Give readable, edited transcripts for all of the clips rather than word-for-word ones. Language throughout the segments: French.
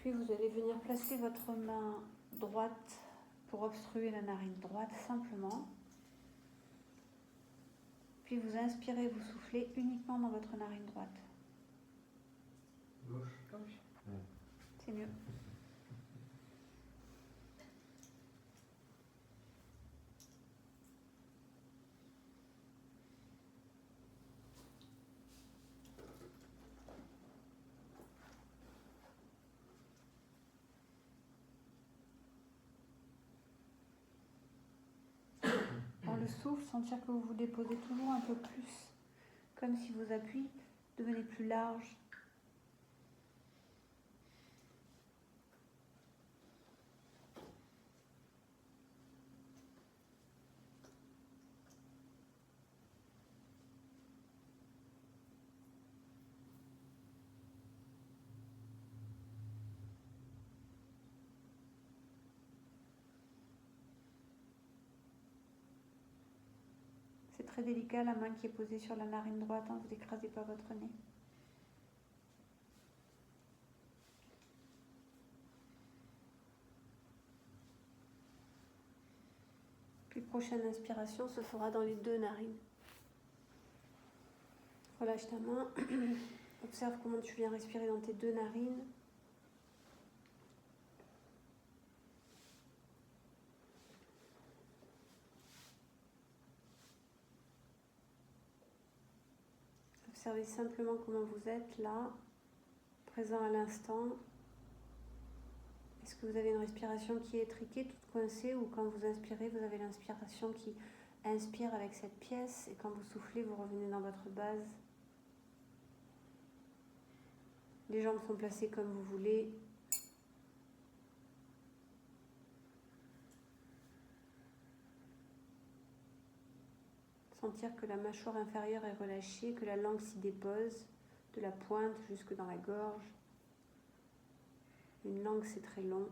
Puis vous allez venir placer votre main droite pour obstruer la narine droite simplement. Puis vous inspirez, vous soufflez uniquement dans votre narine droite. Gauche. C'est mieux. Dans le souffle, sentir que vous vous déposez toujours un peu plus, comme si vos appuis devenaient plus larges. C'est très délicat, la main qui est posée sur la narine droite, hein, vous n'écrasez pas votre nez. Puis prochaine inspiration se fera dans les deux narines. Relâche ta main, observe comment tu viens respirer dans tes deux narines. Observez simplement comment vous êtes là, présent à l'instant. Est-ce que vous avez une respiration qui est étriquée, toute coincée, ou quand vous inspirez, vous avez l'inspiration qui inspire avec cette pièce, et quand vous soufflez, vous revenez dans votre base. Les jambes sont placées comme vous voulez. Sentir que la mâchoire inférieure est relâchée, que la langue s'y dépose, de la pointe jusque dans la gorge. Une langue, c'est très long.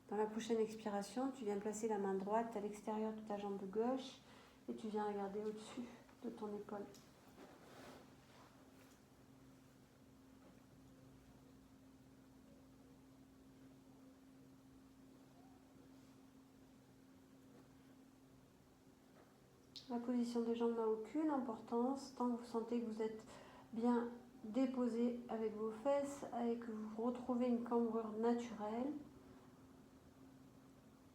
Dans la prochaine expiration, tu viens placer la main droite à l'extérieur de ta jambe gauche et tu viens regarder au-dessus de ton épaule. La position des jambes n'a aucune importance tant que vous sentez que vous êtes bien déposé avec vos fesses et que vous retrouvez une cambrure naturelle.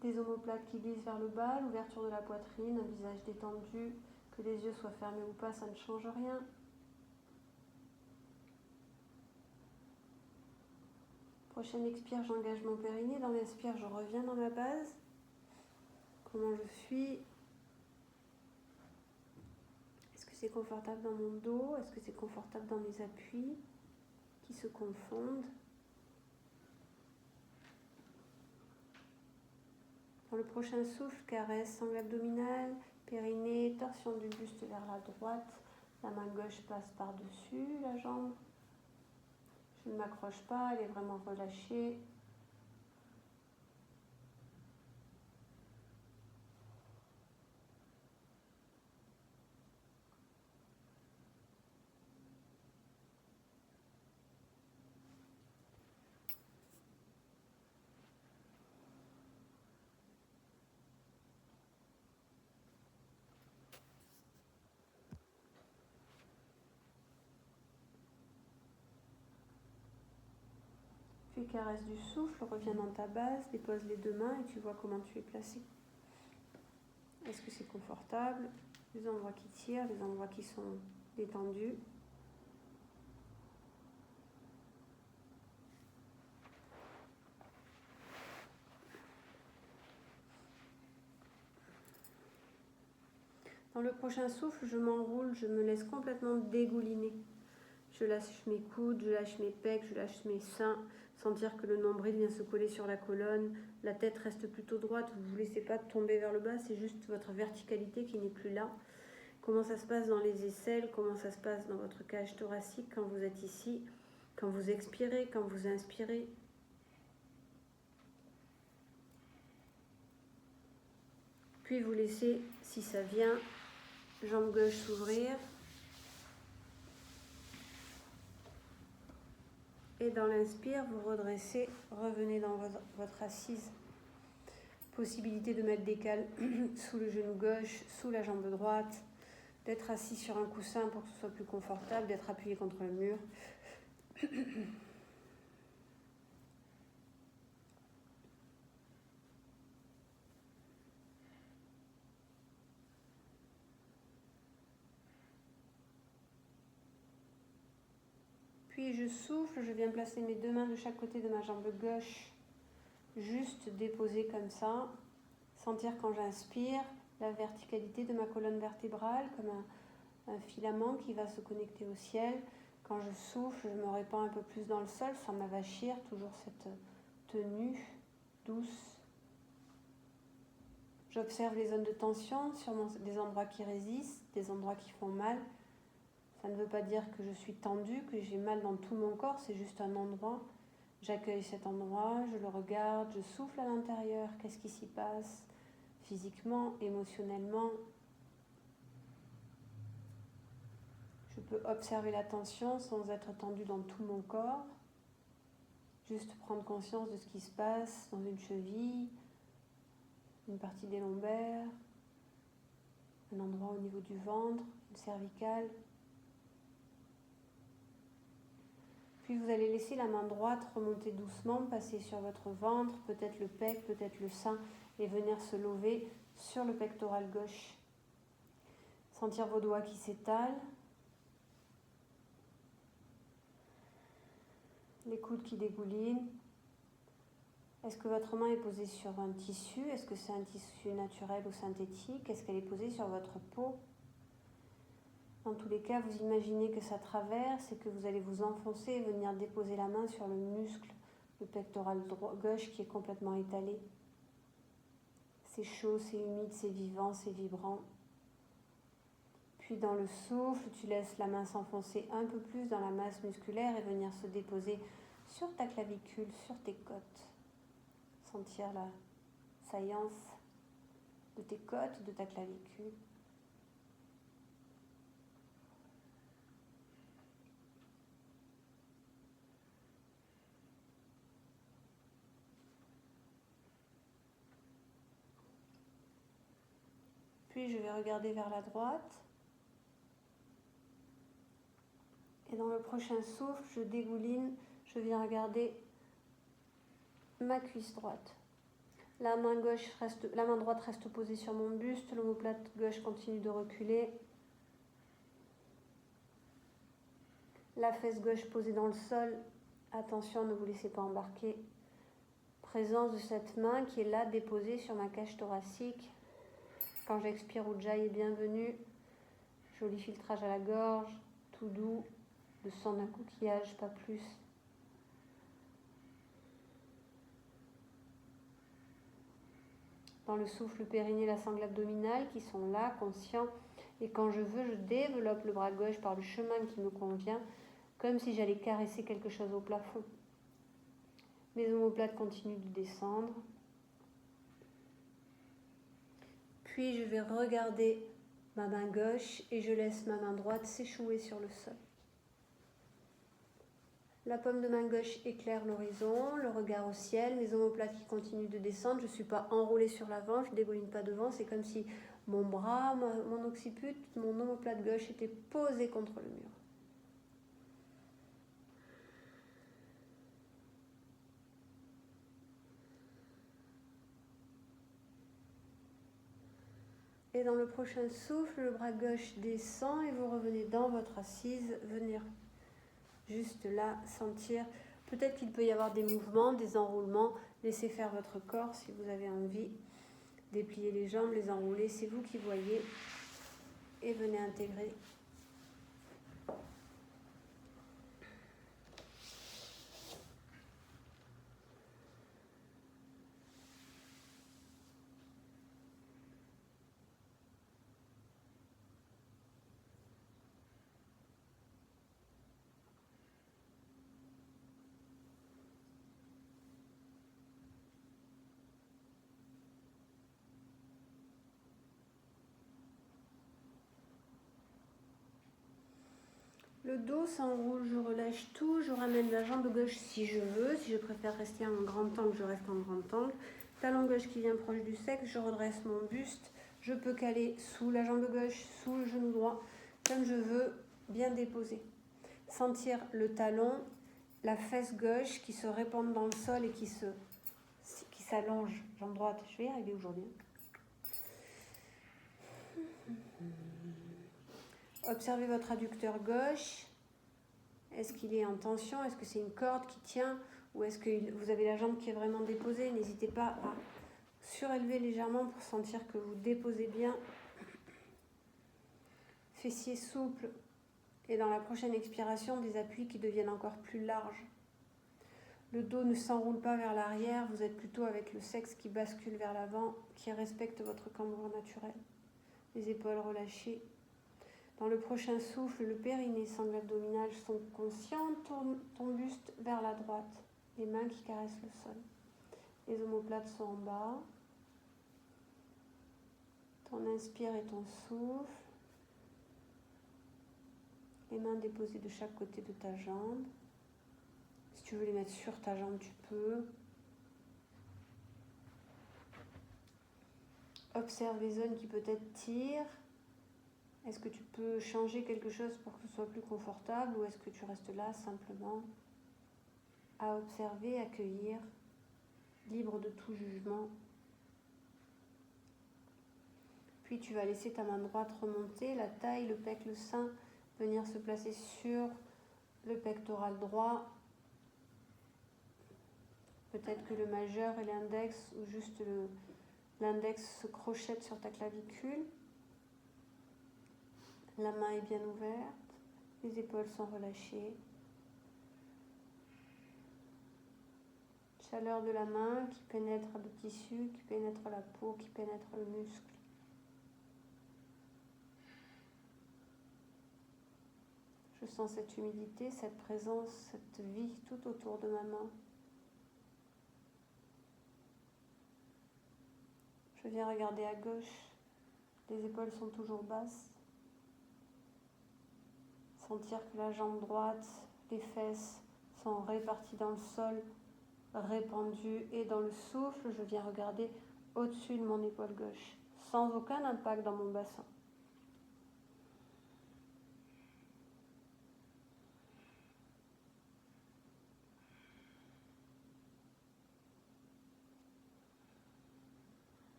Des omoplates qui glissent vers le bas, l'ouverture de la poitrine, un visage détendu, que les yeux soient fermés ou pas, ça ne change rien. Prochaine expire, j'engage mon périnée. Dans l'inspire, je reviens dans ma base. Comment je suis? Est-ce que c'est confortable dans mon dos? Est-ce que c'est confortable dans mes appuis qui se confondent? Dans le prochain souffle, caresse sangle abdominale, périnée, torsion du buste vers la droite. La main gauche passe par-dessus la jambe. Je ne m'accroche pas, elle est vraiment relâchée. Puis caresse du souffle, reviens dans ta base, dépose les deux mains et tu vois comment tu es placé. Est-ce que c'est confortable? Les endroits qui tirent, les endroits qui sont détendus. Dans le prochain souffle, je m'enroule, je me laisse complètement dégouliner. Je lâche mes coudes, je lâche mes pecs, je lâche mes seins. Sentir que le nombril vient se coller sur la colonne. La tête reste plutôt droite, vous ne vous laissez pas tomber vers le bas, c'est juste votre verticalité qui n'est plus là. Comment ça se passe dans les aisselles, comment ça se passe dans votre cage thoracique quand vous êtes ici, quand vous expirez, quand vous inspirez. Puis vous laissez, si ça vient, jambe gauche s'ouvrir, Et dans l'inspire, vous redressez, revenez dans votre assise. Possibilité de mettre des cales sous le genou gauche, sous la jambe droite, d'être assis sur un coussin pour que ce soit plus confortable, d'être appuyé contre le mur. Puis je souffle, je viens placer mes deux mains de chaque côté de ma jambe gauche, juste déposées comme ça. Sentir quand j'inspire la verticalité de ma colonne vertébrale comme un filament qui va se connecter au ciel. Quand je souffle, je me répands un peu plus dans le sol sans m'avachir, toujours cette tenue douce. J'observe les zones de tension, sûrement des endroits qui résistent, des endroits qui font mal. Ça ne veut pas dire que je suis tendue, que j'ai mal dans tout mon corps, c'est juste un endroit. J'accueille cet endroit, je le regarde, je souffle à l'intérieur, qu'est-ce qui s'y passe physiquement, émotionnellement. Je peux observer la tension sans être tendue dans tout mon corps. Juste prendre conscience de ce qui se passe dans une cheville, une partie des lombaires, un endroit au niveau du ventre, une cervicale. Puis vous allez laisser la main droite remonter doucement, passer sur votre ventre, peut-être le pec, peut-être le sein, et venir se lever sur le pectoral gauche. Sentir vos doigts qui s'étalent, les coudes qui dégoulinent. Est-ce que votre main est posée sur un tissu? Est-ce que c'est un tissu naturel ou synthétique? Est-ce qu'elle est posée sur votre peau? Dans tous les cas, vous imaginez que ça traverse et que vous allez vous enfoncer et venir déposer la main sur le muscle, le pectoral gauche qui est complètement étalé. C'est chaud, c'est humide, c'est vivant, c'est vibrant. Puis dans le souffle, tu laisses la main s'enfoncer un peu plus dans la masse musculaire et venir se déposer sur ta clavicule, sur tes côtes. Sentir la saillance de tes côtes, de ta clavicule. Puis je vais regarder vers la droite. Et dans le prochain souffle, je dégouline, je viens regarder ma cuisse droite. La main droite reste posée sur mon buste, l'omoplate gauche continue de reculer. La fesse gauche posée dans le sol, attention, ne vous laissez pas embarquer. Présence de cette main qui est là, déposée sur ma cage thoracique. Quand j'expire, Ujjayi est bienvenue. Joli filtrage à la gorge, tout doux, le sang d'un coquillage, pas plus. Dans le souffle, le périnée, la sangle abdominale qui sont là, conscients. Et quand je veux, je développe le bras gauche par le chemin qui me convient, comme si j'allais caresser quelque chose au plafond. Mes omoplates continuent de descendre. Puis je vais regarder ma main gauche et je laisse ma main droite s'échouer sur le sol. La paume de main gauche éclaire l'horizon, le regard au ciel, mes omoplates qui continuent de descendre. Je ne suis pas enroulée sur l'avant, je ne dégouline pas devant. C'est comme si mon bras, mon occiput, mon omoplate gauche était posé contre le mur. Et dans le prochain souffle, le bras gauche descend et vous revenez dans votre assise, venir juste là, sentir. Peut-être qu'il peut y avoir des mouvements, des enroulements. Laissez faire votre corps si vous avez envie. Dépliez les jambes, les enrouler, c'est vous qui voyez. Et venez intégrer. Le dos s'enroule, je relâche tout, je ramène la jambe gauche si je veux. Si je préfère rester en grand angle, je reste en grand angle. Talon gauche qui vient proche du sexe, je redresse mon buste. Je peux caler sous la jambe gauche, sous le genou droit, comme je veux, bien déposé. Sentir le talon, la fesse gauche qui se répand dans le sol et qui s'allonge. Jambe droite, je vais y arriver aujourd'hui. Observez votre adducteur gauche. Est-ce qu'il est en tension? Est-ce que c'est une corde qui tient? Ou est-ce que vous avez la jambe qui est vraiment déposée? N'hésitez pas à surélever légèrement pour sentir que vous déposez bien. Fessiers souples. Et dans la prochaine expiration, des appuis qui deviennent encore plus larges. Le dos ne s'enroule pas vers l'arrière, vous êtes plutôt avec le sexe qui bascule vers l'avant, qui respecte votre cambrure naturelle. Les épaules relâchées. Dans le prochain souffle, le périnée, sangle abdominal sont conscients, tourne ton buste vers la droite, les mains qui caressent le sol. Les omoplates sont en bas. Ton inspire et ton souffle. Les mains déposées de chaque côté de ta jambe. Si tu veux les mettre sur ta jambe, tu peux. Observe les zones qui peut-être tirent. Est-ce que tu peux changer quelque chose pour que ce soit plus confortable ou est-ce que tu restes là simplement à observer, accueillir, libre de tout jugement. Puis tu vas laisser ta main droite remonter, la taille, le pec, le sein, venir se placer sur le pectoral droit. Peut-être que le majeur et l'index ou juste l'index se crochette sur ta clavicule. La main est bien ouverte, les épaules sont relâchées. Chaleur de la main qui pénètre le tissu, qui pénètre la peau, qui pénètre le muscle. Je sens cette humidité, cette présence, cette vie tout autour de ma main. Je viens regarder à gauche, les épaules sont toujours basses. Sentir que la jambe droite, les fesses sont réparties dans le sol, répandues. Et dans le souffle, je viens regarder au-dessus de mon épaule gauche, sans aucun impact dans mon bassin.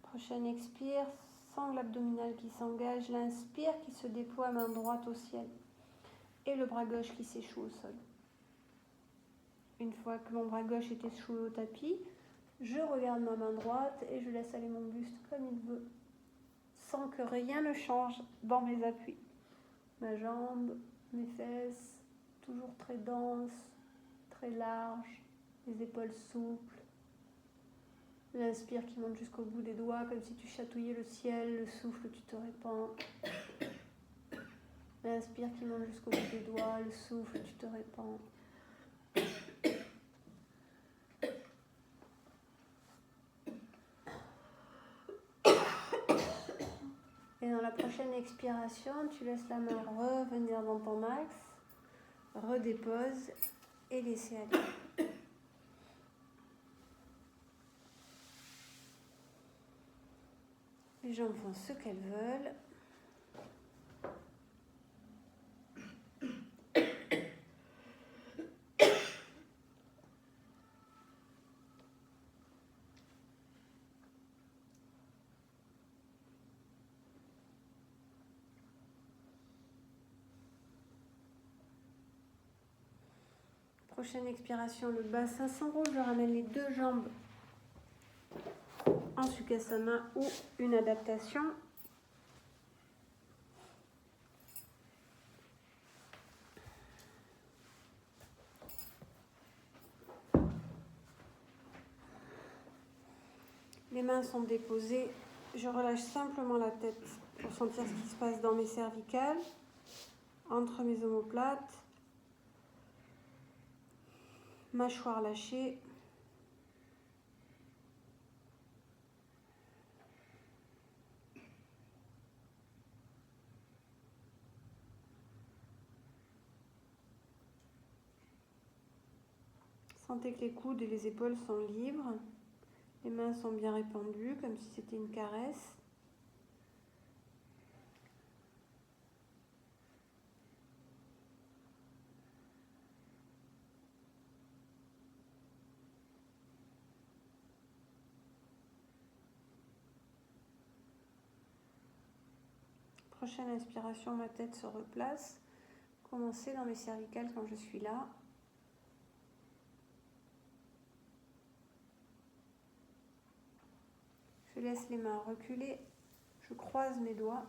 Prochaine expire, sangle abdominale qui s'engage, l'inspire qui se déploie, main droite au ciel et le bras gauche qui s'échoue au sol. Une fois que mon bras gauche est échoué au tapis, je regarde ma main droite et je laisse aller mon buste comme il veut, sans que rien ne change dans mes appuis. Ma jambe, mes fesses, toujours très denses, très larges, les épaules souples. L'inspire qui monte jusqu'au bout des doigts, comme si tu chatouillais le ciel, le souffle, tu te répands. L'inspire qui monte jusqu'au bout des doigts, le souffle, tu te répands. Et dans la prochaine expiration, tu laisses la main revenir dans ton axe, redépose et laisser aller. Les jambes font ce qu'elles veulent. Prochaine expiration, le bassin s'enroule, je ramène les deux jambes en Sukhasana ou une adaptation. Les mains sont déposées, je relâche simplement la tête pour sentir ce qui se passe dans mes cervicales, entre mes omoplates. Mâchoire lâchée. Sentez que les coudes et les épaules sont libres. Les mains sont bien répandues, comme si c'était une caresse. Prochaine inspiration, ma tête se replace. Commencez dans mes cervicales quand je suis là. Je laisse les mains reculer. Je croise mes doigts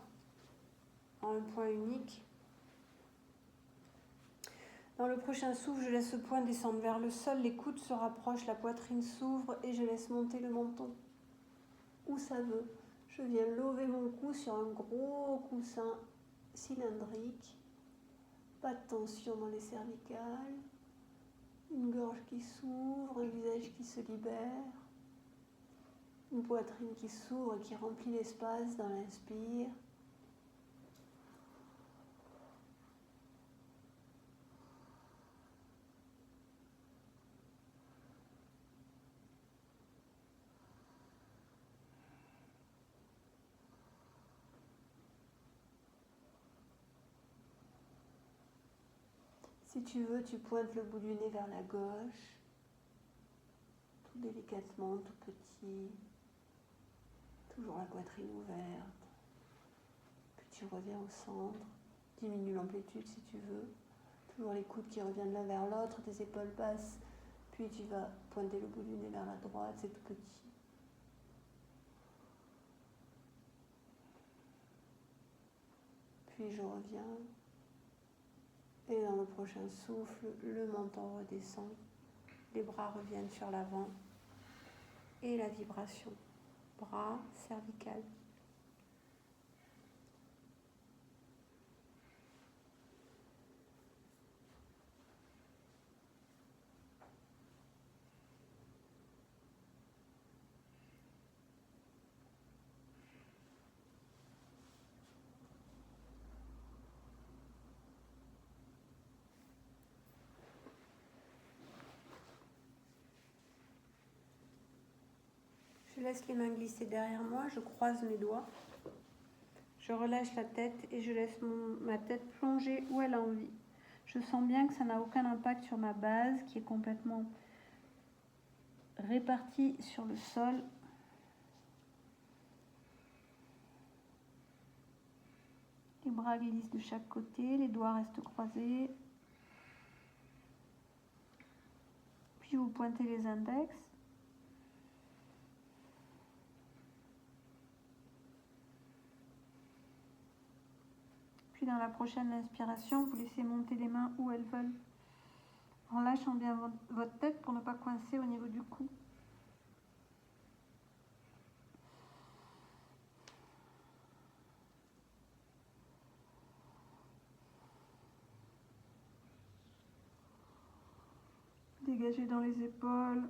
en un point unique. Dans le prochain souffle, je laisse le poing descendre vers le sol. Les coudes se rapprochent, la poitrine s'ouvre et je laisse monter le menton. Où ça veut. Je viens lever mon cou sur un gros coussin cylindrique. Pas de tension dans les cervicales. Une gorge qui s'ouvre, un visage qui se libère. Une poitrine qui s'ouvre et qui remplit l'espace dans l'inspire. Si tu veux, tu pointes le bout du nez vers la gauche, tout délicatement, tout petit, toujours la poitrine ouverte. Puis tu reviens au centre, diminue l'amplitude si tu veux, toujours les coudes qui reviennent l'un vers l'autre, tes épaules basses, puis tu vas pointer le bout du nez vers la droite, c'est tout petit. Puis je reviens. Et dans le prochain souffle, le menton redescend, les bras reviennent sur l'avant et la vibration. Bras, cervical. Je laisse les mains glisser derrière moi, je croise mes doigts. Je relâche la tête et je laisse ma tête plonger où elle a envie. Je sens bien que ça n'a aucun impact sur ma base qui est complètement répartie sur le sol. Les bras glissent de chaque côté, les doigts restent croisés. Puis vous pointez les index. Puis dans la prochaine inspiration, vous laissez monter les mains où elles veulent, en lâchant bien votre tête pour ne pas coincer au niveau du cou. Dégagez dans les épaules.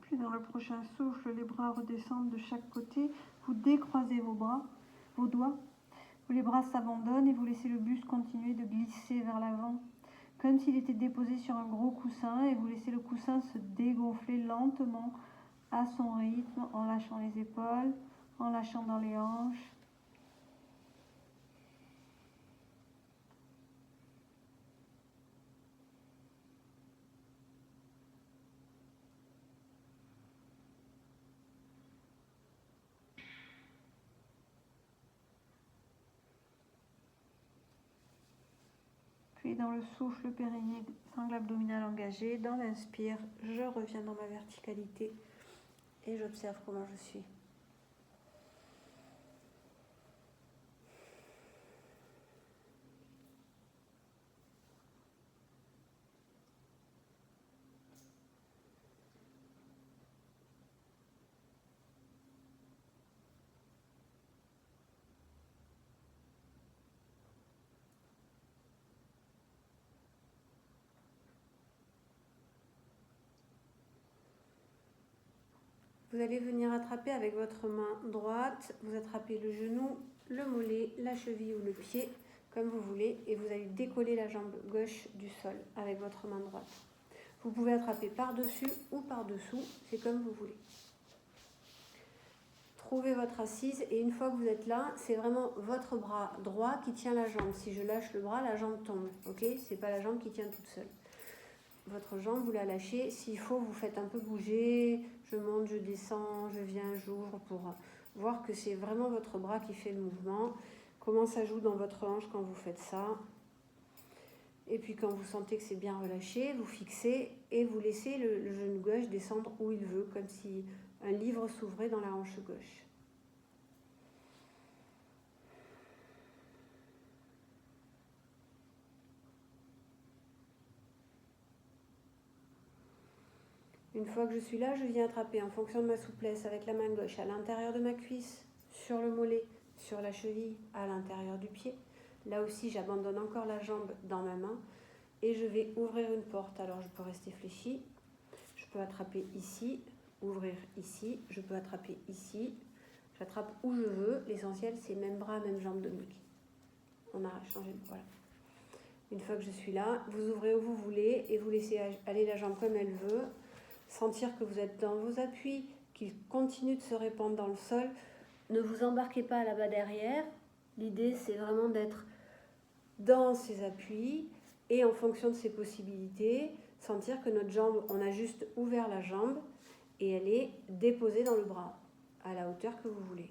Puis dans le prochain souffle, les bras redescendent de chaque côté. Vous décroisez vos doigts. Les bras s'abandonnent et vous laissez le buste continuer de glisser vers l'avant, comme s'il était déposé sur un gros coussin, et vous laissez le coussin se dégonfler lentement à son rythme, en lâchant les épaules, en lâchant dans les hanches. Puis dans le souffle, périnée, sangle abdominal engagé. Dans l'inspire, je reviens dans ma verticalité et j'observe comment je suis. Vous allez venir attraper avec votre main droite, vous attrapez le genou, le mollet, la cheville ou le pied, comme vous voulez, et vous allez décoller la jambe gauche du sol avec votre main droite. Vous pouvez attraper par-dessus ou par-dessous, c'est comme vous voulez. Trouvez votre assise et une fois que vous êtes là, c'est vraiment votre bras droit qui tient la jambe. Si je lâche le bras, la jambe tombe, ok? C'est pas la jambe qui tient toute seule. Votre jambe, vous la lâchez. S'il faut, vous faites un peu bouger. Je monte, je descends, je viens, j'ouvre pour voir que c'est vraiment votre bras qui fait le mouvement. Comment ça joue dans votre hanche quand vous faites ça. Et puis quand vous sentez que c'est bien relâché, vous fixez et vous laissez le genou gauche descendre où il veut, comme si un livre s'ouvrait dans la hanche gauche. Une fois que je suis là, je viens attraper en fonction de ma souplesse avec la main gauche à l'intérieur de ma cuisse, sur le mollet, sur la cheville, à l'intérieur du pied. Là aussi, j'abandonne encore la jambe dans ma main et je vais ouvrir une porte. Alors, je peux rester fléchi. Je peux attraper ici, ouvrir ici. Je peux attraper ici. J'attrape où je veux. L'essentiel, c'est même bras, même jambe de Mick. On a changé de voilà. Une fois que je suis là, vous ouvrez où vous voulez et vous laissez aller la jambe comme elle veut. Sentir que vous êtes dans vos appuis, qu'ils continuent de se répandre dans le sol. Ne vous embarquez pas là-bas derrière. L'idée, c'est vraiment d'être dans ses appuis et en fonction de ses possibilités, sentir que notre jambe, on a juste ouvert la jambe et elle est déposée dans le bras, à la hauteur que vous voulez.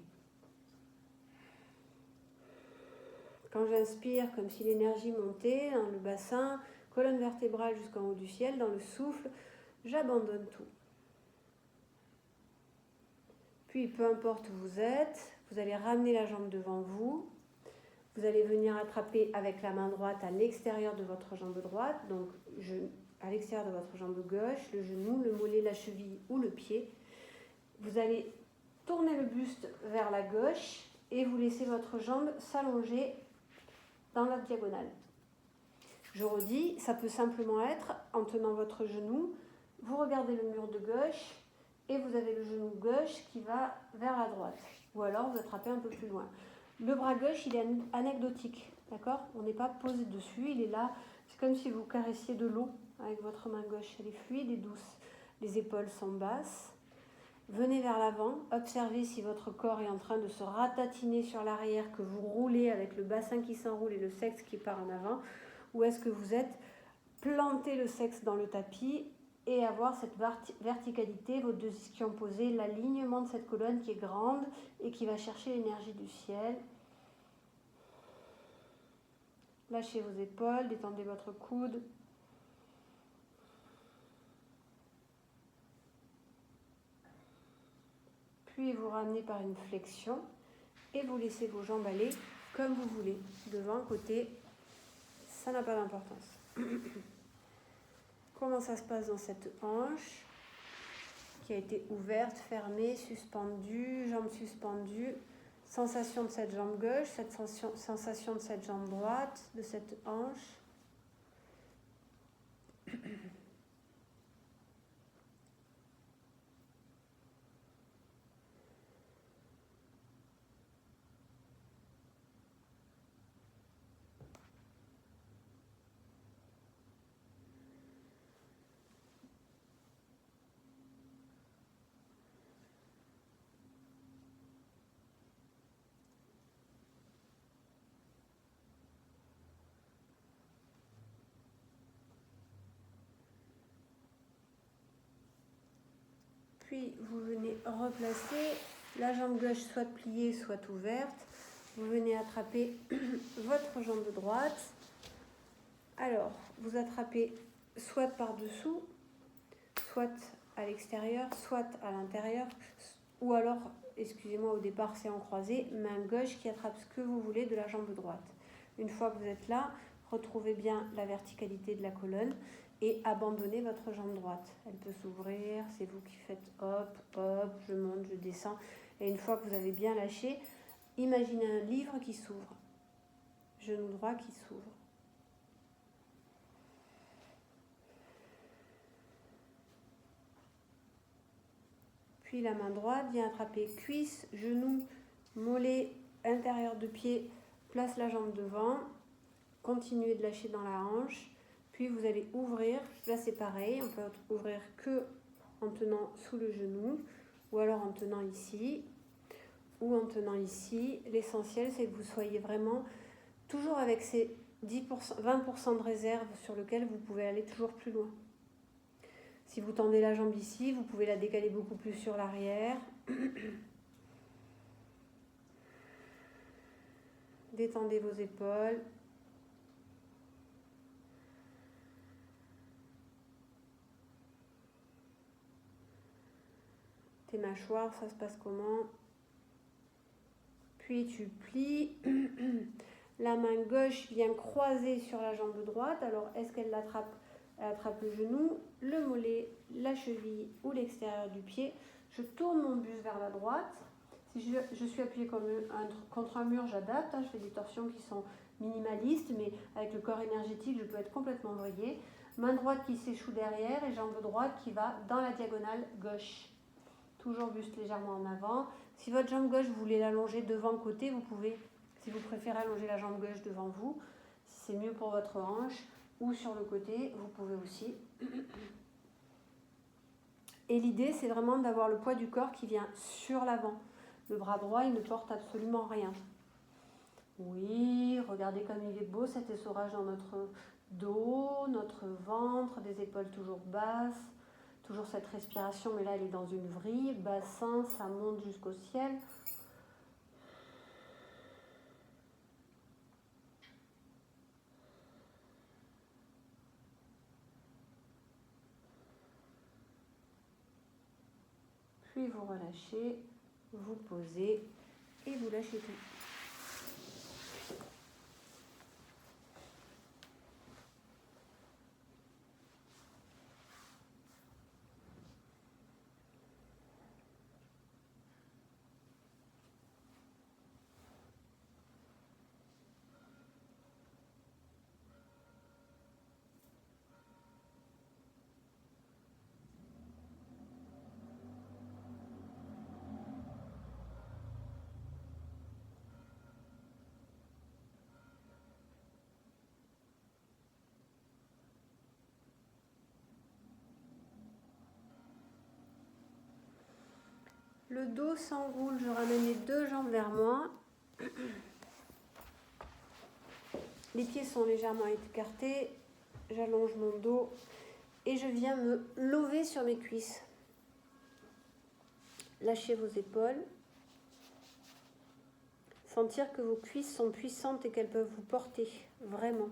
Quand j'inspire, comme si l'énergie montait dans le bassin, colonne vertébrale jusqu'en haut du ciel, dans le souffle, j'abandonne tout. Puis, peu importe où vous êtes, vous allez ramener la jambe devant vous. Vous allez venir attraper avec la main droite à l'extérieur de votre jambe droite, donc à l'extérieur de votre jambe gauche, le genou, le mollet, la cheville ou le pied. Vous allez tourner le buste vers la gauche et vous laissez votre jambe s'allonger dans la diagonale. Je redis, ça peut simplement être en tenant votre genou, vous regardez le mur de gauche et vous avez le genou gauche qui va vers la droite. Ou alors vous attrapez un peu plus loin. Le bras gauche, il est anecdotique, d'accord? On n'est pas posé dessus, il est là. C'est comme si vous caressiez de l'eau avec votre main gauche. Elle est fluide et douce. Les épaules sont basses. Venez vers l'avant, observez si votre corps est en train de se ratatiner sur l'arrière, que vous roulez avec le bassin qui s'enroule et le sexe qui part en avant, ou est-ce que vous êtes planté le sexe dans le tapis et avoir cette verticalité, vos deux ischions posés, l'alignement de cette colonne qui est grande et qui va chercher l'énergie du ciel. Lâchez vos épaules, détendez votre coude. Puis vous ramenez par une flexion et vous laissez vos jambes aller comme vous voulez, devant, côté, ça n'a pas d'importance. Comment ça se passe dans cette hanche qui a été ouverte, fermée, suspendue, jambes suspendues, sensation de cette jambe gauche, cette sensation de cette jambe droite, de cette hanche. Puis vous venez replacer la jambe gauche soit pliée, soit ouverte. Vous venez attraper votre jambe droite. Alors, vous attrapez soit par-dessous, soit à l'extérieur, soit à l'intérieur, ou alors, excusez-moi, au départ c'est en croisé, main gauche qui attrape ce que vous voulez de la jambe droite. Une fois que vous êtes là, retrouvez bien la verticalité de la colonne et abandonnez votre jambe droite. Elle peut s'ouvrir, c'est vous qui faites hop, hop, je monte, je descends. Et une fois que vous avez bien lâché, imaginez un livre qui s'ouvre, genou droit qui s'ouvre. Puis la main droite vient attraper cuisse, genou, mollet, intérieur de pied, place la jambe devant. Continuez de lâcher dans la hanche. Puis vous allez ouvrir. Là c'est pareil, on peut ouvrir que en tenant sous le genou ou alors en tenant ici ou en tenant ici. L'essentiel c'est que vous soyez vraiment toujours avec ces 10%, 20% de réserve sur lequel vous pouvez aller toujours plus loin. Si vous tendez la jambe ici, vous pouvez la décaler beaucoup plus sur l'arrière. Détendez vos épaules. Tes mâchoires, ça se passe comment? Puis tu plies. La main gauche vient croiser sur la jambe droite. Alors, est-ce qu'elle l'attrape? Elle attrape le genou, le mollet, la cheville ou l'extérieur du pied. Je tourne mon buste vers la droite. Si je suis appuyée contre un mur, j'adapte. Je fais des torsions qui sont minimalistes, mais avec le corps énergétique, je peux être complètement vrillée. Main droite qui s'échoue derrière et jambe droite qui va dans la diagonale gauche. Toujours buste légèrement en avant. Si votre jambe gauche, vous voulez l'allonger devant le côté, vous pouvez, si vous préférez allonger la jambe gauche devant vous, si c'est mieux pour votre hanche, ou sur le côté, vous pouvez aussi. Et l'idée, c'est vraiment d'avoir le poids du corps qui vient sur l'avant. Le bras droit, il ne porte absolument rien. Oui, regardez comme il est beau cet essorage dans notre dos, notre ventre, des épaules toujours basses. Toujours cette respiration, mais là, elle est dans une vrille. Bassin, ça monte jusqu'au ciel. Puis vous relâchez, vous posez et vous lâchez tout. Le dos s'enroule, je ramène les deux jambes vers moi. Les pieds sont légèrement écartés. J'allonge mon dos et je viens me lever sur mes cuisses. Lâchez vos épaules. Sentir que vos cuisses sont puissantes et qu'elles peuvent vous porter, vraiment.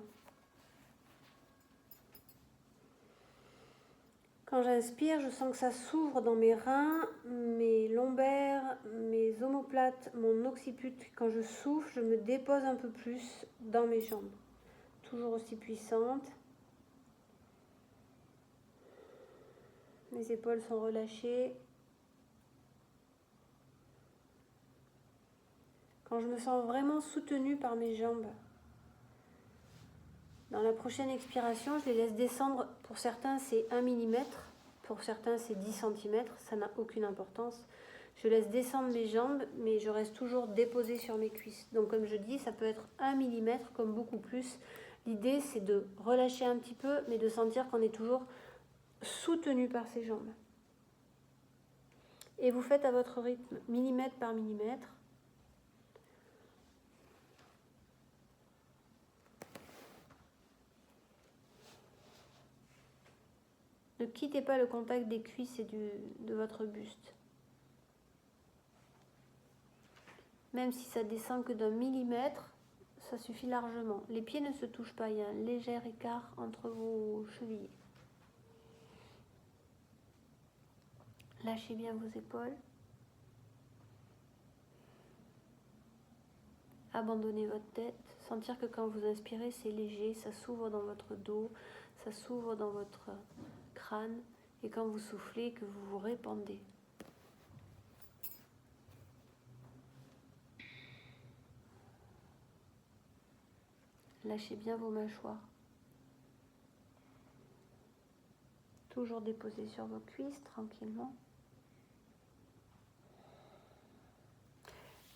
Quand j'inspire, je sens que ça s'ouvre dans mes reins, mes lombaires, mes omoplates, mon occiput. Quand je souffle, je me dépose un peu plus dans mes jambes. Toujours aussi puissante. Mes épaules sont relâchées. Quand je me sens vraiment soutenue par mes jambes. Dans la prochaine expiration, je les laisse descendre. Pour certains, c'est 1 mm. Pour certains, c'est 10 cm. Ça n'a aucune importance. Je laisse descendre mes jambes, mais je reste toujours déposée sur mes cuisses. Donc, comme je dis, ça peut être 1 mm comme beaucoup plus. L'idée, c'est de relâcher un petit peu, mais de sentir qu'on est toujours soutenu par ses jambes. Et vous faites à votre rythme, millimètre par millimètre. Ne quittez pas le contact des cuisses et de votre buste. Même si ça descend que d'1 millimètre, ça suffit largement. Les pieds ne se touchent pas, il y a un léger écart entre vos chevilles. Lâchez bien vos épaules. Abandonnez votre tête. Sentir que quand vous inspirez, c'est léger, ça s'ouvre dans votre dos, ça s'ouvre dans votre crâne. Et quand vous soufflez, que vous vous répandez. Lâchez bien vos mâchoires. Toujours déposées sur vos cuisses tranquillement.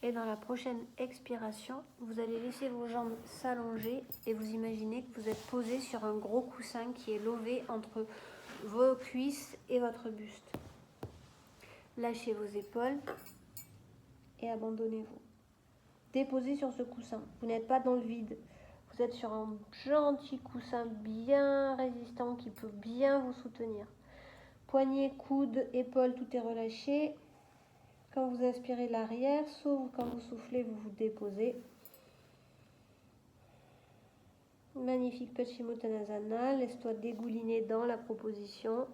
Et dans la prochaine expiration, vous allez laisser vos jambes s'allonger et vous imaginez que vous êtes posé sur un gros coussin qui est lové entre vos cuisses et votre buste. Lâchez vos épaules et abandonnez-vous. Déposez sur ce coussin. Vous n'êtes pas dans le vide. Vous êtes sur un gentil coussin bien résistant qui peut bien vous soutenir. Poignets, coudes, épaules, tout est relâché. Quand vous inspirez l'arrière, s'ouvre. Quand vous soufflez, vous vous déposez. Magnifique Paschimottanasana. Laisse-toi dégouliner dans la proposition.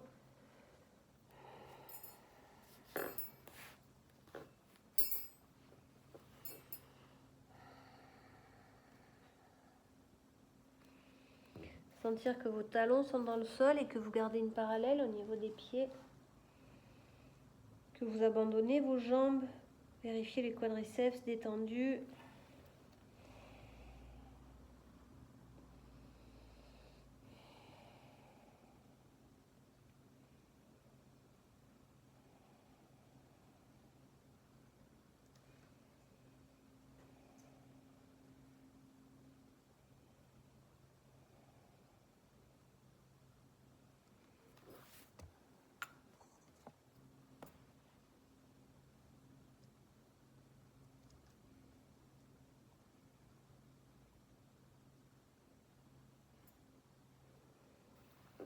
Sentir que vos talons sont dans le sol et que vous gardez une parallèle au niveau des pieds. Que vous abandonnez vos jambes. Vérifiez les quadriceps détendus.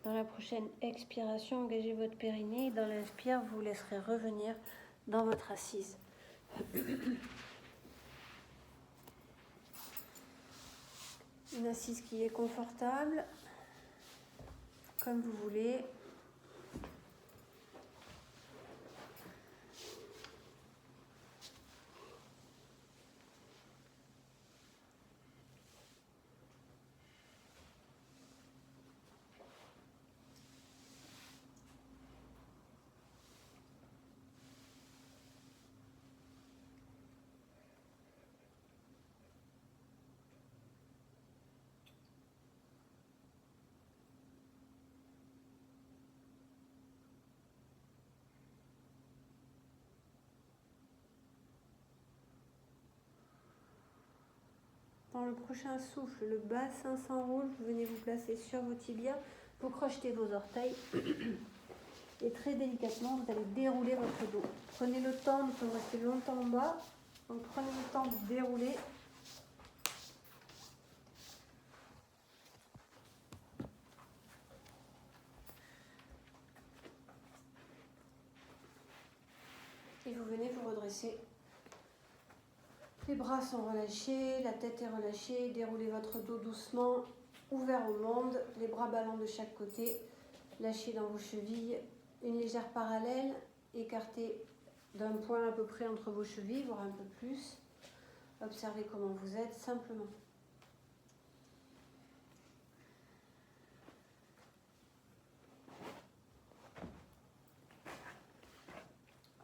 Dans la prochaine expiration, engagez votre périnée. Et dans l'inspire, vous laisserez revenir dans votre assise. Une assise qui est confortable, comme vous voulez. Dans le prochain souffle, le bassin s'enroule, vous venez vous placer sur vos tibias, vous crochetez vos orteils et très délicatement, vous allez dérouler votre dos. Prenez le temps de rester longtemps en bas, donc prenez le temps de dérouler. Et vous venez vous redresser. Les bras sont relâchés, la tête est relâchée, déroulez votre dos doucement, ouvert au monde, les bras ballants de chaque côté, lâchez dans vos chevilles, une légère parallèle, écartez d'un point à peu près entre vos chevilles, voire un peu plus. Observez comment vous êtes, simplement.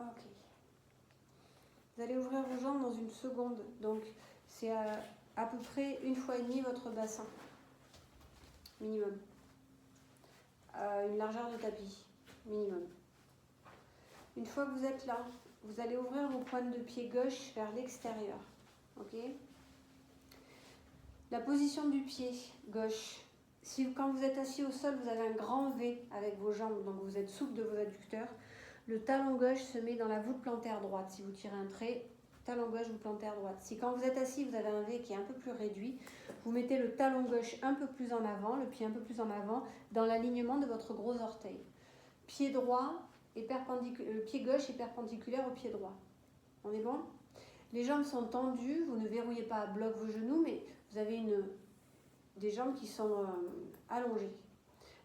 Ok. Vous allez ouvrir vos jambes dans une seconde, donc c'est à peu près 1,5 fois votre bassin, minimum. Une largeur de tapis, minimum. Une fois que vous êtes là, vous allez ouvrir vos pointes de pied gauche vers l'extérieur. Ok ? La position du pied gauche. Quand vous êtes assis au sol, vous avez un grand V avec vos jambes, donc vous êtes souple de vos adducteurs. Le talon gauche se met dans la voûte plantaire droite. Si vous tirez un trait, talon gauche, voûte plantaire droite. Si quand vous êtes assis, vous avez un V qui est un peu plus réduit, vous mettez le talon gauche un peu plus en avant, le pied un peu plus en avant, dans l'alignement de votre gros orteil. Pied droit est perpendiculaire, le pied gauche est perpendiculaire au pied droit. On est bon ? Les jambes sont tendues, vous ne verrouillez pas à bloc vos genoux, mais vous avez des jambes qui sont allongées.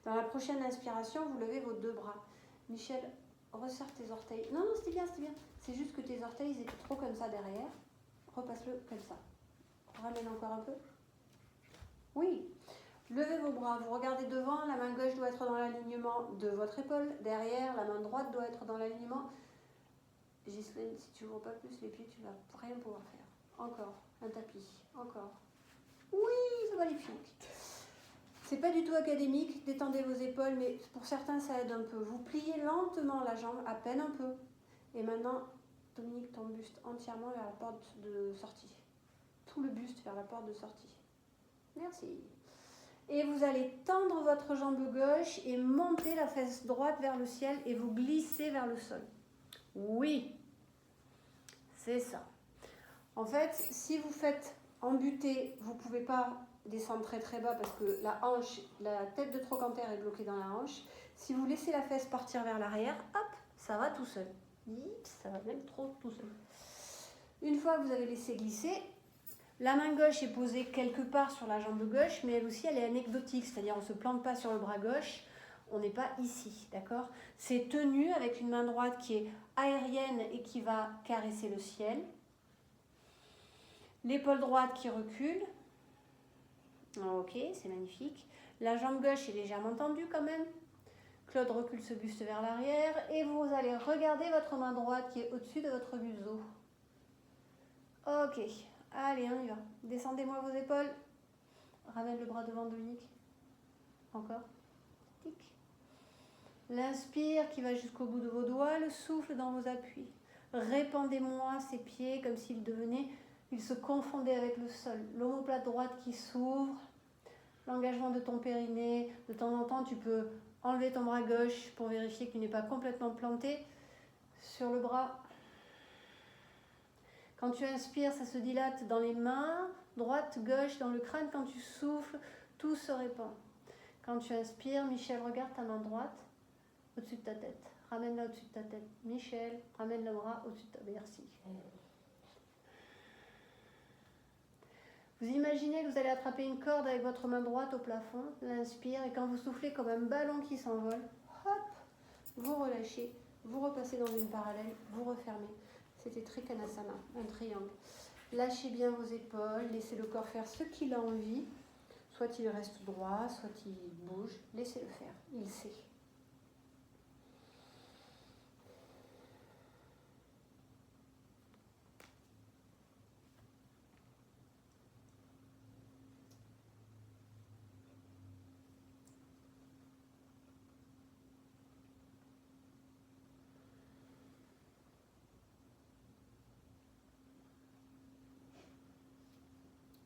Dans la prochaine inspiration, vous levez vos deux bras. Michel, resserre tes orteils. Non, c'était bien, c'était bien. C'est juste que tes orteils, ils étaient trop comme ça derrière. Repasse-le comme ça. Ramène encore un peu. Oui. Levez vos bras, vous regardez devant, la main gauche doit être dans l'alignement de votre épaule. Derrière, la main droite doit être dans l'alignement. Ghislaine, si tu ne vois pas plus les pieds, tu ne vas rien pouvoir faire. Encore, un tapis, encore. Oui, c'est magnifique. C'est pas du tout académique, détendez vos épaules, mais pour certains ça aide un peu. Vous pliez lentement la jambe, à peine un peu. Et maintenant, Dominique, ton buste entièrement vers la porte de sortie. Tout le buste vers la porte de sortie. Merci. Et vous allez tendre votre jambe gauche et monter la fesse droite vers le ciel et vous glisser vers le sol. Oui, c'est ça. En fait, si vous faites embuter, vous ne pouvez pas descendre très très bas parce que la hanche, la tête de trochanter est bloquée dans la hanche. Si vous laissez la fesse partir vers l'arrière, hop, ça va tout seul. Ça va même trop tout seul. Une fois que vous avez laissé glisser, la main gauche est posée quelque part sur la jambe gauche, mais elle aussi elle est anecdotique, c'est-à-dire on ne se plante pas sur le bras gauche, on n'est pas ici, d'accord? C'est tenu avec une main droite qui est aérienne et qui va caresser le ciel. L'épaule droite qui recule. Ok, c'est magnifique. La jambe gauche est légèrement tendue quand même. Claude recule ce buste vers l'arrière et vous allez regarder votre main droite qui est au-dessus de votre museau. Ok, allez, on y va. Descendez-moi vos épaules. Ramène le bras devant, Dominique. Encore. Tic. L'inspire qui va jusqu'au bout de vos doigts, le souffle dans vos appuis. Répandez-moi ces pieds comme s'ils devenaient, ils se confondaient avec le sol. L'omoplate droite qui s'ouvre, l'engagement de ton périnée. De temps en temps, tu peux enlever ton bras gauche pour vérifier que tu n'es pas complètement planté sur le bras. Quand tu inspires, ça se dilate dans les mains, droite, gauche, dans le crâne. Quand tu souffles, tout se répand. Quand tu inspires, Michel, regarde ta main droite au-dessus de ta tête. Ramène-la au-dessus de ta tête. Michel, ramène le bras au-dessus de ta tête. Merci. Vous imaginez que vous allez attraper une corde avec votre main droite au plafond, l'inspire, et quand vous soufflez comme un ballon qui s'envole, hop, vous relâchez, vous repassez dans une parallèle, vous refermez. C'était Trikonasana, un triangle. Lâchez bien vos épaules, laissez le corps faire ce qu'il a envie. Soit il reste droit, soit il bouge. Laissez-le faire, il sait.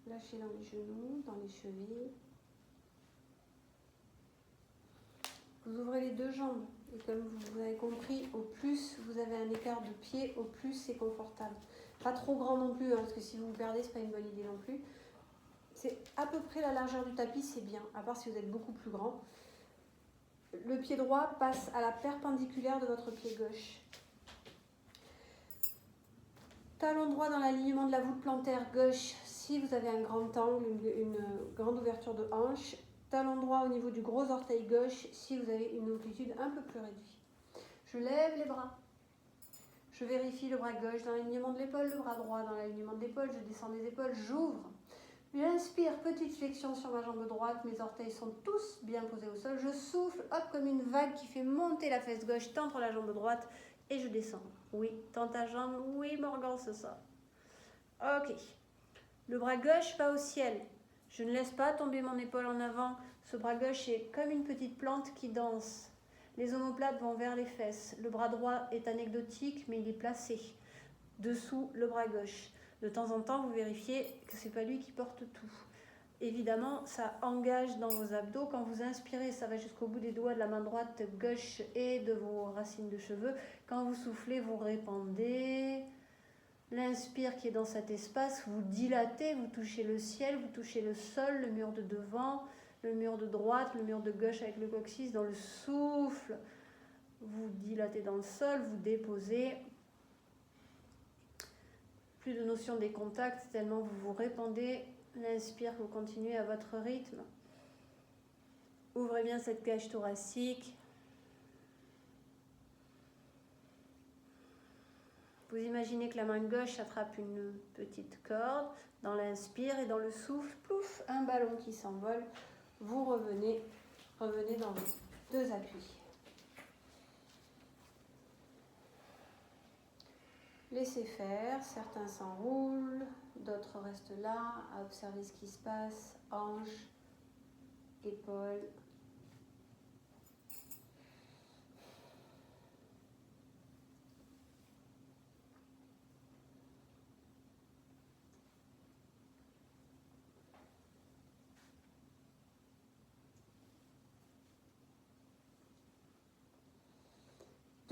Lâchez dans les genoux, dans les chevilles. Vous ouvrez les deux jambes. Et comme vous avez compris, au plus vous avez un écart de pied, au plus c'est confortable. Pas trop grand non plus, hein, parce que si vous vous perdez, c'est pas une bonne idée non plus. C'est à peu près la largeur du tapis, c'est bien, à part si vous êtes beaucoup plus grand. Le pied droit passe à la perpendiculaire de votre pied gauche. Talon droit dans l'alignement de la voûte plantaire gauche, si vous avez un grand angle, une grande ouverture de hanche. Talon droit au niveau du gros orteil gauche, si vous avez une amplitude un peu plus réduite. Je lève les bras. Je vérifie le bras gauche dans l'alignement de l'épaule, le bras droit dans l'alignement de l'épaule. Je descends les épaules, j'ouvre. J'inspire, petite flexion sur ma jambe droite. Mes orteils sont tous bien posés au sol. Je souffle, hop, comme une vague qui fait monter la fesse gauche, tendre la jambe droite. Et je descends. Oui, tends ta jambe. Oui, Morgan, c'est ça. Ok. Le bras gauche va au ciel. Je ne laisse pas tomber mon épaule en avant. Ce bras gauche est comme une petite plante qui danse. Les omoplates vont vers les fesses. Le bras droit est anecdotique, mais il est placé dessous le bras gauche. De temps en temps, vous vérifiez que ce n'est pas lui qui porte tout. Évidemment, ça engage dans vos abdos. Quand vous inspirez, ça va jusqu'au bout des doigts de la main droite, gauche et de vos racines de cheveux. Quand vous soufflez, vous répandez. L'inspire qui est dans cet espace, vous dilatez, vous touchez le ciel, vous touchez le sol, le mur de devant, le mur de droite, le mur de gauche avec le coccyx. Dans le souffle, vous dilatez dans le sol, vous déposez. Plus de notion des contacts, tellement vous vous répandez. L'inspire, vous continuez à votre rythme. Ouvrez bien cette cage thoracique. Vous imaginez que la main gauche attrape une petite corde dans l'inspire et dans le souffle, plouf, un ballon qui s'envole. Vous revenez dans vos deux appuis. Laissez faire, certains s'enroulent, d'autres restent là à observer ce qui se passe, hanches, épaules.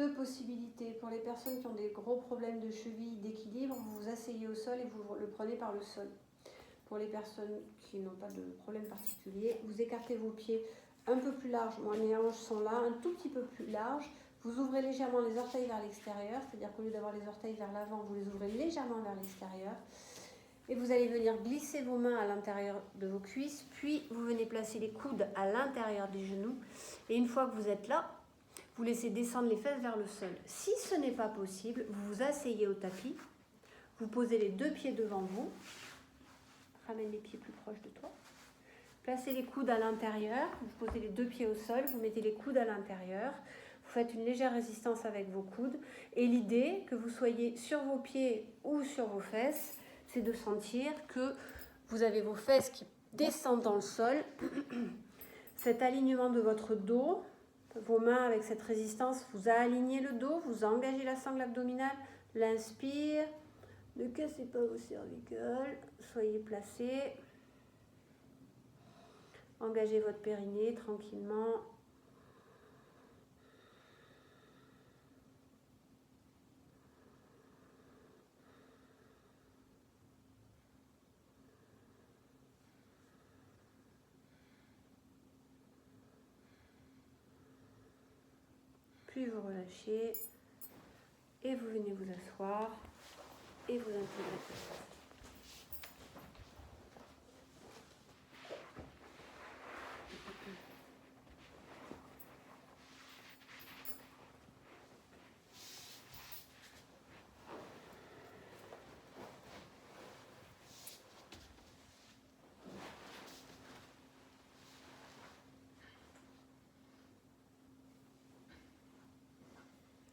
deux possibilités. Pour les personnes qui ont des gros problèmes de cheville, d'équilibre, vous vous asseyez au sol et vous le prenez par le sol. Pour les personnes qui n'ont pas de problème particulier, vous écartez vos pieds un peu plus larges. Moi, mes hanches sont là, un tout petit peu plus larges. Vous ouvrez légèrement les orteils vers l'extérieur, c'est-à-dire qu'au lieu d'avoir les orteils vers l'avant, vous les ouvrez légèrement vers l'extérieur. Et vous allez venir glisser vos mains à l'intérieur de vos cuisses, puis vous venez placer les coudes à l'intérieur des genoux. Et une fois que vous êtes là, vous laissez descendre les fesses vers le sol. Si ce n'est pas possible, vous vous asseyez au tapis, vous posez les deux pieds devant vous, ramène les pieds plus proches de toi, placez les coudes à l'intérieur, vous posez les deux pieds au sol, vous mettez les coudes à l'intérieur, vous faites une légère résistance avec vos coudes, et l'idée, que vous soyez sur vos pieds ou sur vos fesses, c'est de sentir que vous avez vos fesses qui descendent dans le sol, cet alignement de votre dos, vos mains avec cette résistance, vous alignez le dos, vous engagez la sangle abdominale, l'inspire, ne cassez pas vos cervicales, soyez placés, engagez votre périnée tranquillement. Puis vous relâchez et vous venez vous asseoir et vous intégrez.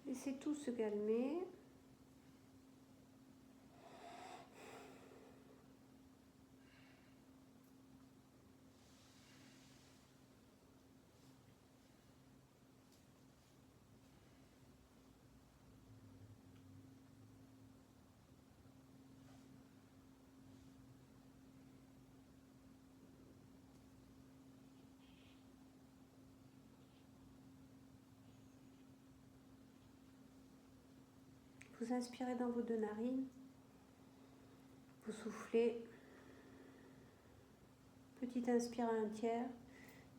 Laissez tout se calmer. Vous inspirez dans vos deux narines. Vous soufflez. Petite inspire à un tiers.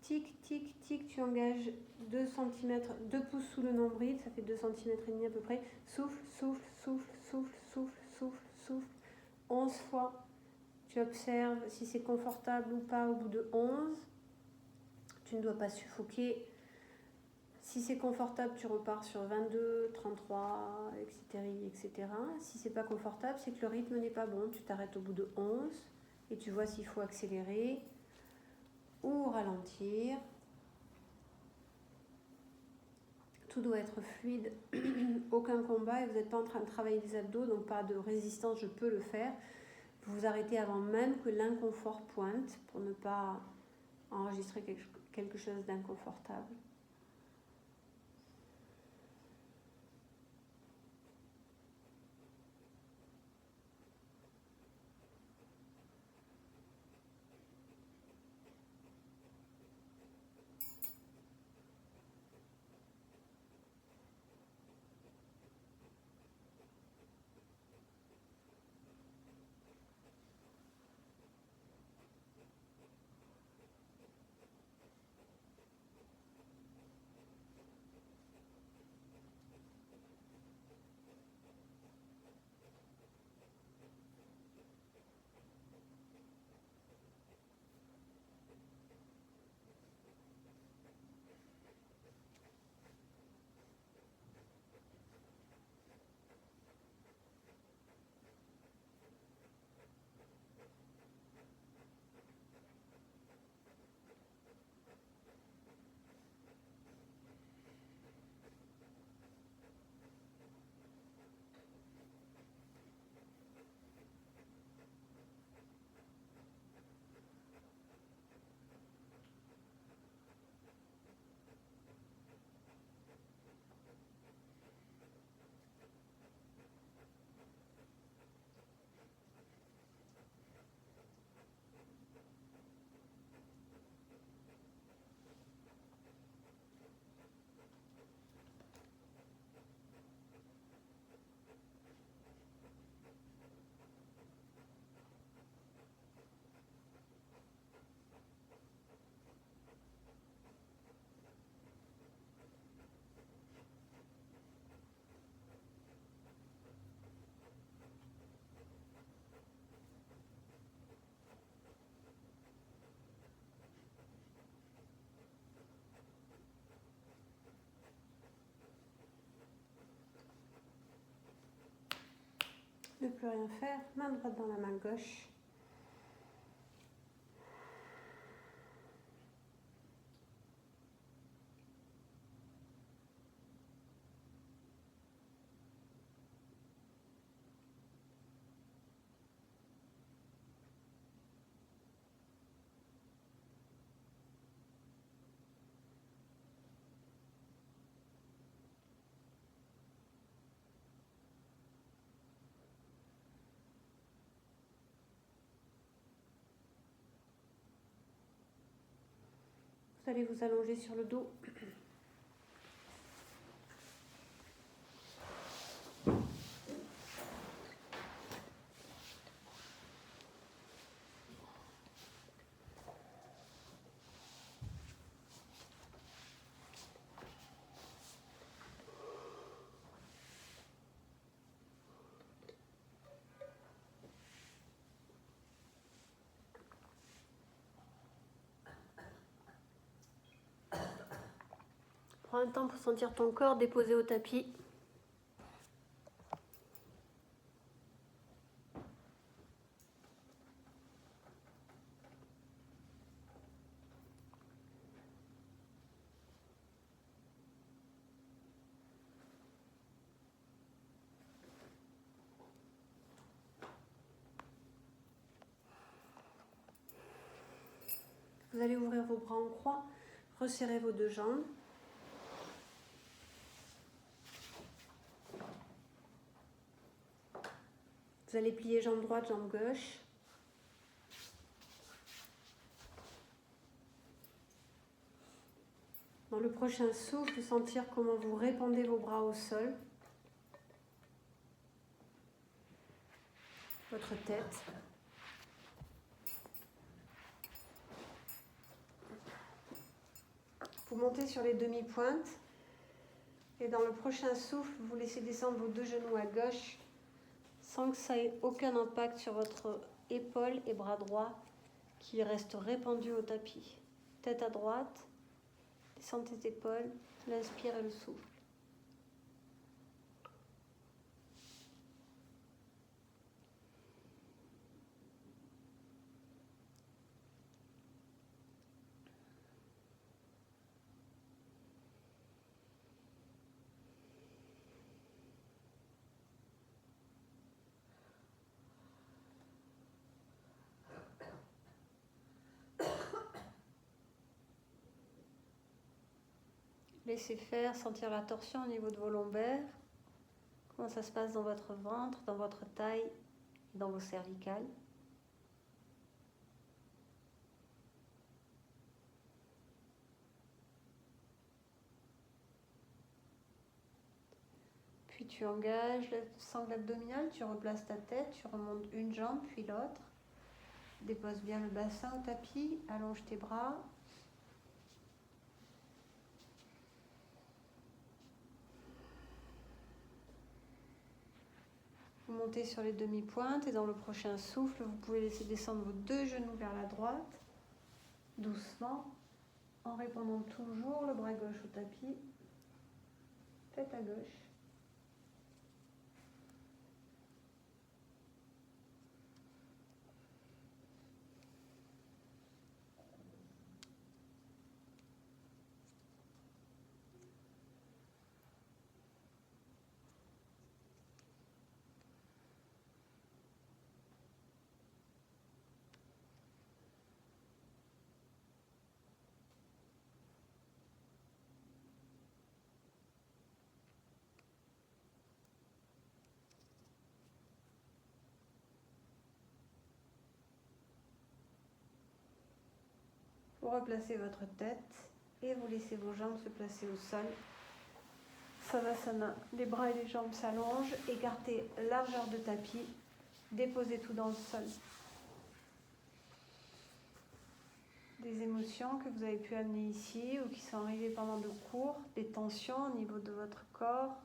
Tic, tic, tic, tu engages 2 cm, 2 pouces sous le nombril, ça fait 2 cm et demi à peu près. Souffle, souffle, souffle, souffle, souffle, souffle, souffle. 11 fois. Tu observes si c'est confortable ou pas au bout de 11. Tu ne dois pas suffoquer. Si c'est confortable, tu repars sur 22, 33, etc. etc. Si c'est pas confortable, c'est que le rythme n'est pas bon. Tu t'arrêtes au bout de 11 et tu vois s'il faut accélérer ou ralentir. Tout doit être fluide, aucun combat et vous n'êtes pas en train de travailler les abdos, donc pas de résistance, je peux le faire. Vous vous arrêtez avant même que l'inconfort pointe pour ne pas enregistrer quelque chose d'inconfortable. plus rien faire. Main droite dans la main gauche. Vous allez vous allonger sur le dos. Prends un temps pour sentir ton corps déposé au tapis. Vous allez ouvrir vos bras en croix, resserrer vos deux jambes. Vous allez plier jambe droite, jambe gauche. Dans le prochain souffle, sentir comment vous répandez vos bras au sol. Votre tête. Vous montez sur les demi-pointes. Et dans le prochain souffle, vous laissez descendre vos deux genoux à gauche sans que ça ait aucun impact sur votre épaule et bras droit qui restent répandus au tapis. Tête à droite, descends tes épaules, l'inspire et le souffle. Laissez faire, sentir la torsion au niveau de vos lombaires. Comment ça se passe dans votre ventre, dans votre taille, dans vos cervicales. Puis tu engages le sangle abdominal, tu replaces ta tête, tu remontes une jambe puis l'autre. Dépose bien le bassin au tapis, allonge tes bras. Vous montez sur les demi-pointes et dans le prochain souffle, vous pouvez laisser descendre vos deux genoux vers la droite, doucement, en répandant toujours le bras gauche au tapis, tête à gauche. Vous replacez votre tête et vous laissez vos jambes se placer au sol. Savasana, les bras et les jambes s'allongent, écartez largeur de tapis, déposez tout dans le sol. Des émotions que vous avez pu amener ici ou qui sont arrivées pendant le cours, des tensions au niveau de votre corps.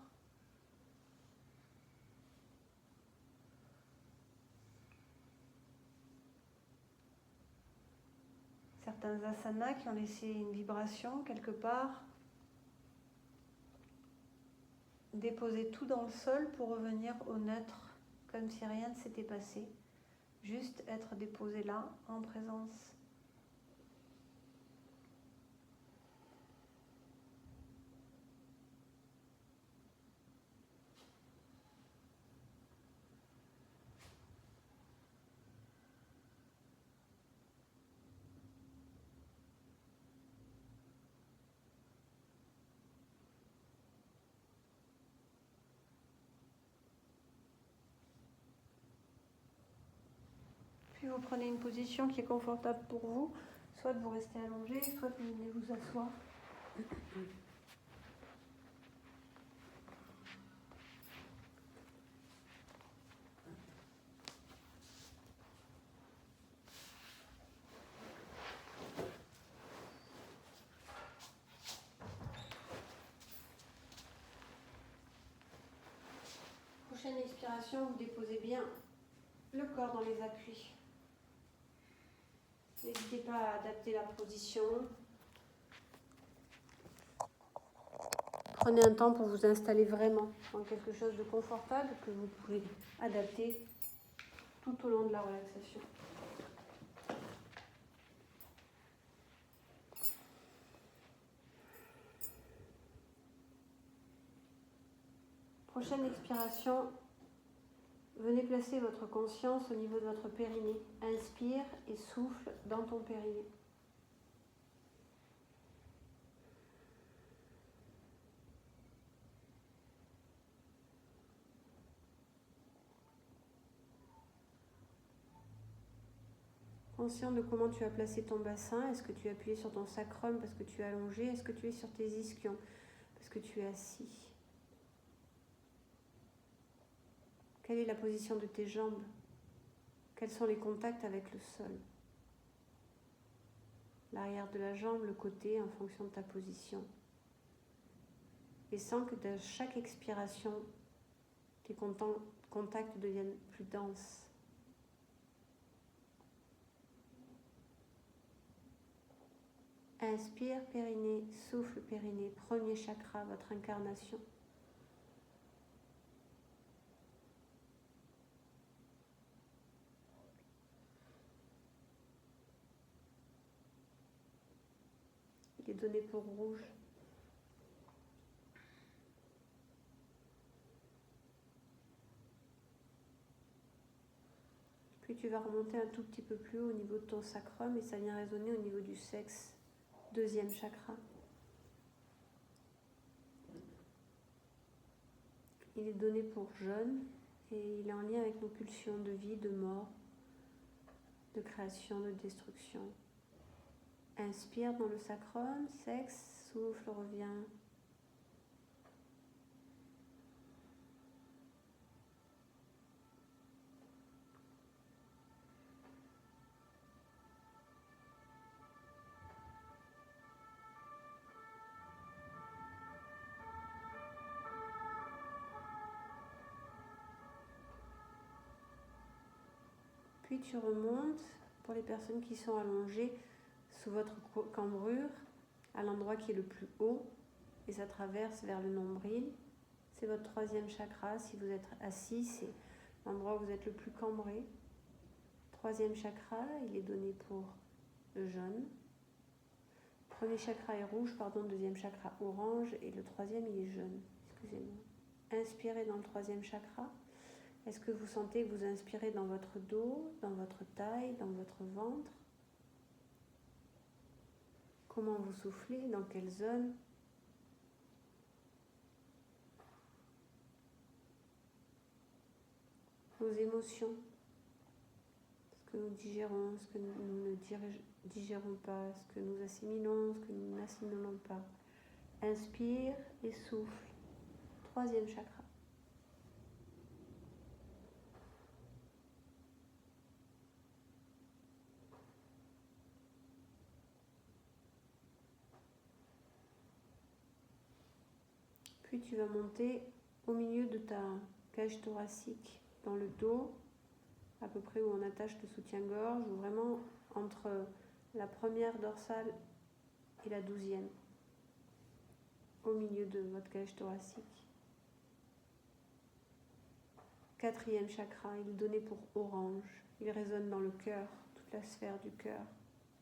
Certains asanas qui ont laissé une vibration quelque part. Déposez tout dans le sol pour revenir au neutre comme si rien ne s'était passé. Juste être déposé là, en présence. Puis vous prenez une position qui est confortable pour vous, soit de vous rester allongé, soit de venir vous asseoir. Prochaine expiration, vous déposez bien le corps dans les appuis. N'hésitez pas à adapter la position. Prenez un temps pour vous installer vraiment dans quelque chose de confortable que vous pouvez adapter tout au long de la relaxation. Prochaine expiration, venez placer votre conscience au niveau de votre périnée. Inspire et souffle dans ton périnée. Conscient de comment tu as placé ton bassin. Est-ce que tu es appuyé sur ton sacrum parce que tu es allongé? Est-ce que tu es sur tes ischions parce que tu es assis? Quelle est la position de tes jambes? Quels sont les contacts avec le sol? L'arrière de la jambe, le côté, en fonction de ta position. Et sens que de chaque expiration, tes contacts deviennent plus denses. Inspire, périnée, souffle, périnée, premier chakra, votre incarnation. Il est donné pour rouge. Puis tu vas remonter un tout petit peu plus haut au niveau de ton sacrum et ça vient résonner au niveau du sexe, deuxième chakra. Il est donné pour jeune et il est en lien avec nos pulsions de vie, de mort, de création, de destruction. Inspire dans le sacrum, sexe, souffle, reviens. Puis tu remontes, pour les personnes qui sont allongées, sous votre cambrure, à l'endroit qui est le plus haut, et ça traverse vers le nombril. C'est votre troisième chakra. Si vous êtes assis, c'est l'endroit où vous êtes le plus cambré. Troisième chakra, il est donné pour le jaune. Premier chakra est rouge, deuxième chakra orange, et le troisième il est jaune. Excusez-moi. Inspirez dans le troisième chakra. Est-ce que vous sentez que vous inspirez dans votre dos, dans votre taille, dans votre ventre? Comment vous soufflez? Dans quelle zone? Vos émotions. Ce que nous digérons, ce que nous ne digérons pas, ce que nous assimilons, ce que nous n'assimilons pas. Inspire et souffle. Troisième chakra. Puis tu vas monter au milieu de ta cage thoracique, dans le dos, à peu près où on attache le soutien-gorge, ou vraiment entre la première dorsale et la 12e, au milieu de votre cage thoracique. 4e chakra, il est donné pour orange. Il résonne dans le cœur, toute la sphère du cœur,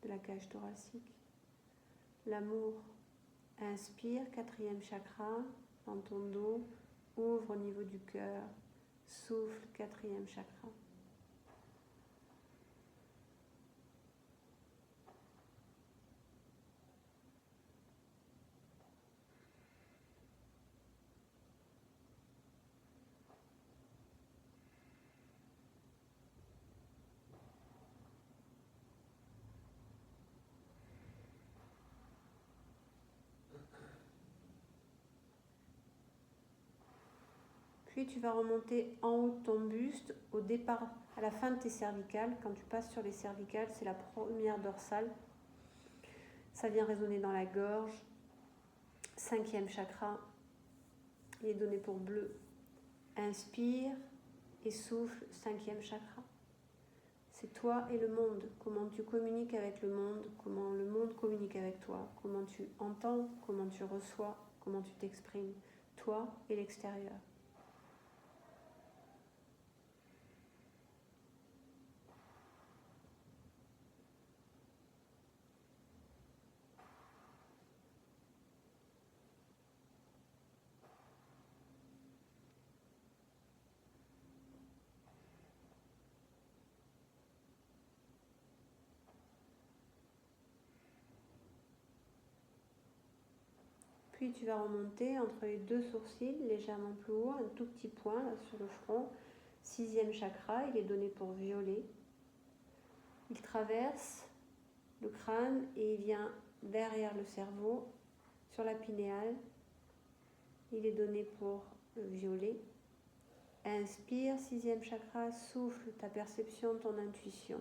de la cage thoracique. L'amour. Inspire, 4e chakra, dans ton dos, ouvre au niveau du cœur. Souffle, 4e chakra. Puis tu vas remonter en haut de ton buste, au départ, à la fin de tes cervicales. Quand tu passes sur les cervicales, c'est la première dorsale. Ça vient résonner dans la gorge. 5e chakra, il est donné pour bleu. Inspire et souffle, 5e chakra. C'est toi et le monde. Comment tu communiques avec le monde, comment le monde communique avec toi, comment tu entends, comment tu reçois, comment tu t'exprimes. Toi et l'extérieur. Puis tu vas remonter entre les deux sourcils, légèrement plus haut, un tout petit point là, sur le front. 6e chakra, il est donné pour violet. Il traverse le crâne et il vient derrière le cerveau, sur la pinéale. Il est donné pour violet. Inspire, 6e chakra, souffle ta perception, ton intuition.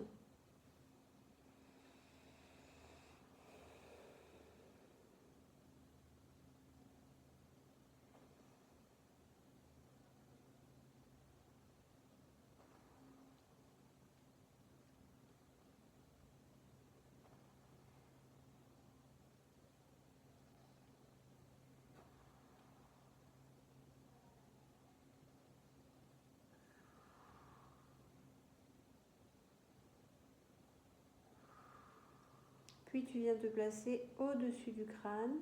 Puis tu viens te placer au-dessus du crâne.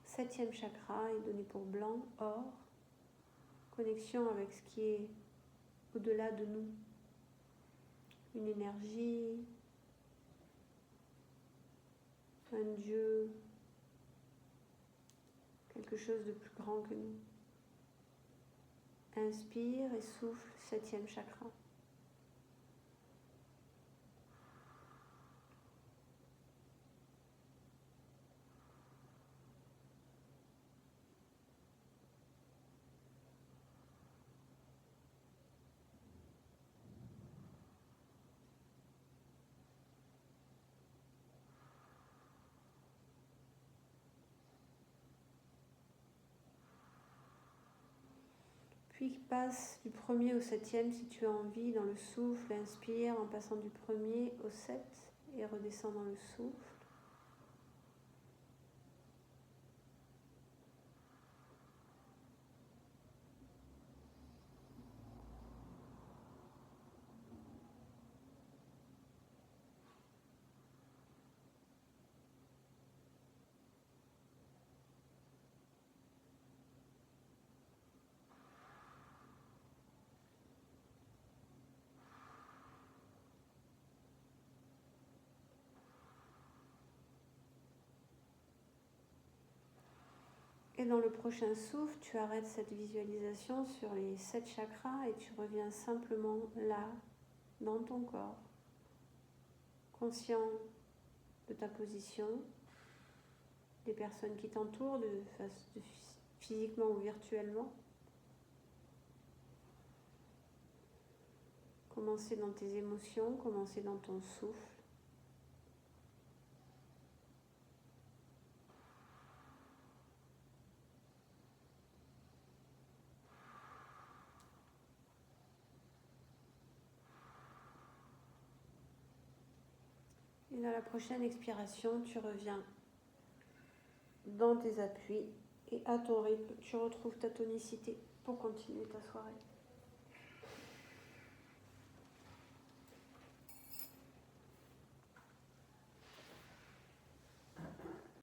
7e chakra est donné pour blanc, or. Connexion avec ce qui est au-delà de nous. Une énergie, un Dieu, quelque chose de plus grand que nous. Inspire et souffle, 7e chakra. Puis passe du 1er au 7e si tu as envie dans le souffle. Inspire en passant du 1er au 7 et redescend dans le souffle. Et dans le prochain souffle, tu arrêtes cette visualisation sur les 7 chakras et tu reviens simplement là, dans ton corps, conscient de ta position, des personnes qui t'entourent, physiquement ou virtuellement. Commencer dans tes émotions, commencer dans ton souffle. Et dans la prochaine expiration, tu reviens dans tes appuis Et à ton rythme, tu retrouves ta tonicité pour continuer ta soirée.